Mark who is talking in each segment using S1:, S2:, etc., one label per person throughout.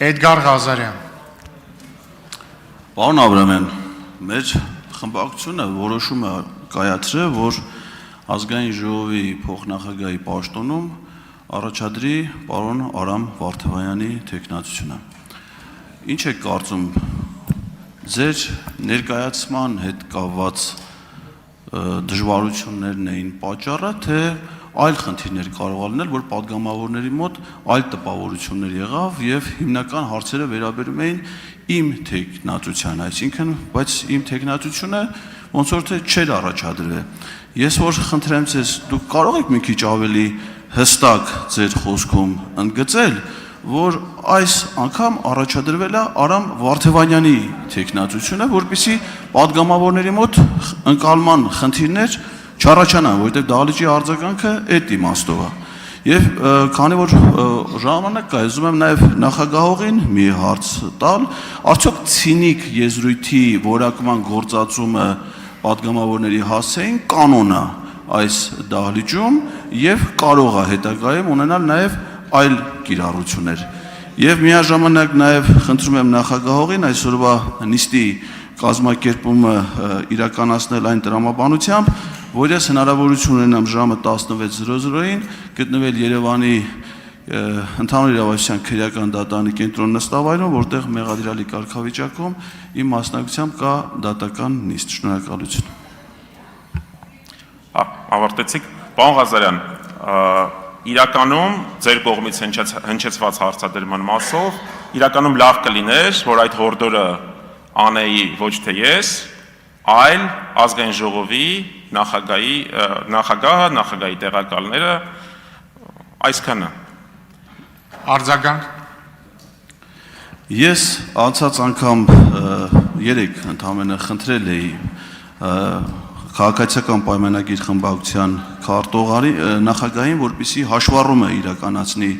S1: Էդգար Ղազարյան։
S2: Պարոն Աբրամյան, մեր խմբակցությունը որոշում է կայացրել, որ ազգային ժողովի փոխնախագահի պաշտոնում առաջադրի պարոն Արամ Վարդևանյանի թեկնածությունը։ Ինչ եք կարծում, ձեր ներկայացման հետ կապված դժվարություններն էին պատճառը, թե այլ խնդիրներ կարող է լինել, որ падգամավորների մոտ այլ տպավորություններ եղավ եւ հիմնական հարցերը վերաբերում էին իմ թեկնածությանը, այսինքն, բայց իմ թեկնածությունը ոնց որ թե չէր առաջադրվել։ Ես որ խնդրեմ ձեզ, դուք կարող եք մի քիչ ավելի հստակ ձեր խոսքում ընդգծել, որ այս անգամ առաջադրվել է Արամ Վարդևանյանի թեկնածությունը, որպեսզի падգամավորների մոտ ընկալման խնդիրներ չառաջանան, որովհետև դահլիճի արձագանքը այդ իմաստով է։ Եվ քանի որ ժամանակ կա, ուզում եմ նաև նախագահողին մի հարց տալ, արդյոք ցինիկ եզրույթի որակման գործածումը падգամավորների հասցեին կանոն է այս դահլիճում եւ կարող է հետագայում ունենալ նաև այլ կիրառություններ։ Եվ միաժամանակ նաև խնդրում եմ նախագահողին այսօրվա նիստի կազմակերպումը իրականացնել այն տրամաբանությամբ, որ ես հնարավորություն ունենամ ժամը 16:00-ին գտնվել Երևանի ընդհանուր իրավասության քրեական դատարանի կենտրոն նստավայրում, որտեղ մեղադրյալի կարգավիճակում իմ մասնակցությամբ կա դատական նիստ։ Շնորհակալություն։
S3: Ավարտեցիք, պարոն Ղազարյան, իրականում ձեր կողմից հնչեցված հարցադրման մասով իրականում լավ կլիներ, որ այդ հորդորը անեի ոչ թե ես, այլ ազգային ժողովի նախագահի տեղակալները, այսքանը։
S1: Արձագանք։
S2: Ես անցած անգամ 3 ընդամենը խնդրել էի քաղաքացիական պայմանագիր խմբակցության քարտուղարի նախագահին, որպեսզի հաշվառումը իրականացնի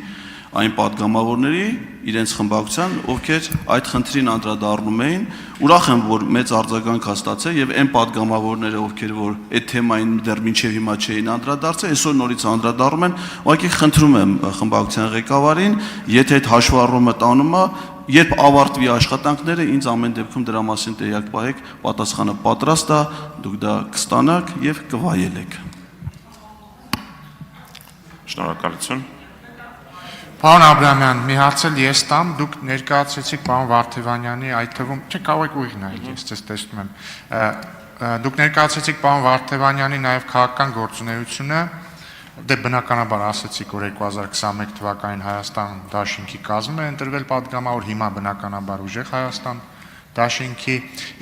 S2: այն падգամավորների իրենց խմբակցության, ովքեր այդ խնդրին անդրադառնում էին, ուրախ եմ, որ մեծ արձագանք հաստատել եւ այն падգամավորները, ովքեր որ այդ թեմային դեռ մինչեւ հիմա չէին անդրադարձել, այսօր նորից անդրադառնում են, ուղղակի խնդրում եմ խմբակցության ղեկավարին, եթե այդ հաշվառումը տանում է, երբ ավարտվի աշխատանքները, ինձ ամեն դեպքում դրա մասին տեղյակ պահեք, պատասխանը պատրաստ է, դուք դա կստանաք եւ կվայելեք։
S3: Շնորհակալություն։
S1: Պարոն Աբրամյան, մի հարց էլ ես տամ, դուք ներկայացրեցիք պարոն Վարդևանյանի, այդ թվում, չէ, կարող եք ուղիղ նայել, ես ձեզ տեսնում եմ։ Դուք ներկայացրեցիք պարոն Վարդևանյանի նաև քաղաքական գործունեությունը, դե բնականաբար ասացիք, որ 2021 թվականին Հայաստան դաշինքի կազմում է ընտրվել падգամավոր, հիմա բնականաբար ուժեղ Հայաստան դաշինքի,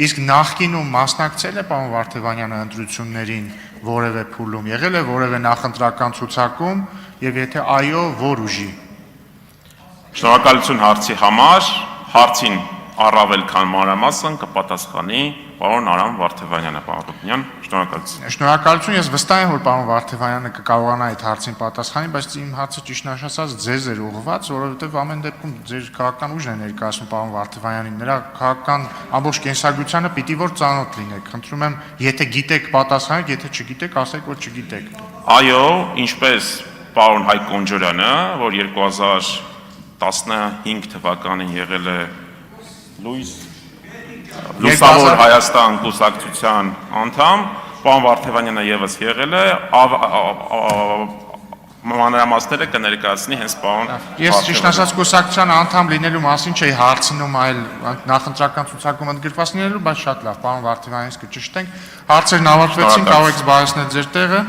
S1: իսկ նախկինում մասնակցել է պարոն Վարդևանյանը ընտրություններին որևէ փուլում, եղել է որևէ նախընտրական ցուցակում եւ եթե այո, որ ուժի։
S3: Շնորհակալություն հարցի համար, հարցին առավել քան մանրամասն կպատասխանի պարոն Արամ Վարդևանյանը, պարոն Ռուբինյան, շնորհակալություն։
S1: Շնորհակալություն, ես վստահ եմ, որ պարոն Վարդևանյանը կկարողանա այդ հարցին պատասխանի, բայց իմ հարցը ճիշտ ասած ձեզ էր ուղղված, որովհետև ամեն դեպքում ձեր քաղաքական ուժն է ներկայացնում պարոն Վարդևանյանին, նրա քաղաքական ամբողջ կենսագրությանը պիտի որ ծանոթ լինեք։ Խնդրում եմ, եթե գիտեք պատասխանեք, եթե չգիտեք, ասեք, որ չգիտեք։
S3: Այո, ինչպես պարոն Հայկ Կոնջորյանը, որ 2015 թվականին եղել է Լուսավոր Հայաստան կուսակցության անդամ, պարոն Վարդևանյանը եւս եղել է, մանրամասները կներկայացնի հենց պարոն Վարդևանյանը։
S1: Ես ճիշտ ասած կուսակցության անդամ լինելու մասին չէի հարցնում, այլ նախընտրական ցուցակում ընդգրկված լինելու, բայց շատ լավ, պարոն Վարդևանյանից կճշտենք։ Հարցերն ավարտվեցին, կարող եք զբաղեցնել ձեր տեղը։